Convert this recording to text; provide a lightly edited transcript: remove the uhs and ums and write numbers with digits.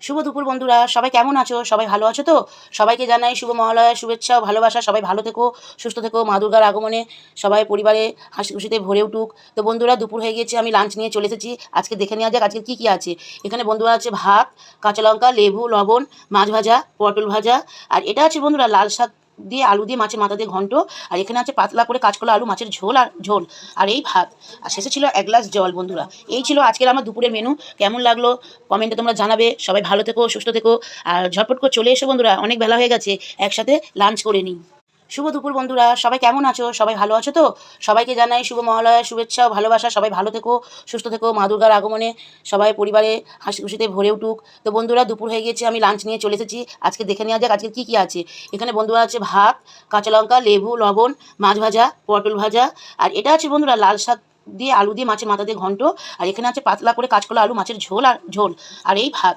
শুভ দুপুর বন্ধুরা, সবাই কেমন আছো? সবাই ভালো আছো তো? সবাইকে জানাই শুভ মহালয়া শুভেচ্ছা ও ভালোবাসা। সবাই ভালো থেকো, সুস্থ থেকো। মা দুর্গার আগমনে সবাই পরিবারে হাসি খুশিতে ভরে উঠুক। তো বন্ধুরা, দুপুর হয়ে গিয়েছে, আমি লাঞ্চ নিয়ে চলে এসেছি। আজকে দেখে নেওয়া যাক আজকে কী কী আছে। এখানে বন্ধুরা আছে ভাত, কাঁচা লঙ্কা, লেবু, লবণ, মাছ ভাজা, পটল ভাজা, আর এটা আছে বন্ধুরা লাল শাক দিয়ে আলু দিয়ে মাছের মাথা দিয়ে ঘন্ট। আর এখানে আছে পাতলা করে কাঁচকলা আলু মাছের ঝোল আর এই ভাত। আর শেষে ছিল এক গ্লাস জল। বন্ধুরা, এই ছিল আজকের আমার দুপুরের মেনু। কেমন লাগলো কমেন্টে তোমরা জানাবে। সবাই ভালো থেকো, সুস্থ থেকো। আর ঝটপট করে চলে এসো বন্ধুরা, অনেক বেলা হয়ে গেছে, একসাথে লাঞ্চ করে নিই। শুভ দুপুর বন্ধুরা, সবাই কেমন আছো? সবাই ভালো আছো তো? সবাইকে জানাই শুভ মহালয়া শুভেচ্ছা ও ভালোবাসা। সবাই ভালো থেকো, সুস্থ থেকো। মা দুর্গার আগমনে সবাই পরিবারে হাসি খুশিতে ভরে উঠুক। তো বন্ধুরা, দুপুর হয়ে গিয়েছে, আমি লাঞ্চ নিয়ে চলে এসেছি। আজকে দেখে নেওয়া যাক আজকে কী কী আছে। এখানে বন্ধুরা আছে ভাত, কাঁচা লঙ্কা, লেবু, লবণ, মাছ ভাজা, পটল ভাজা, আর এটা আছে বন্ধুরা লাল শাক দিয়ে আলু দিয়ে মাছের মাথা দিয়ে ঘন্ট। আর এখানে আছে পাতলা করে কাঁচকলা আলু মাছের ঝোল আর এই ভাত।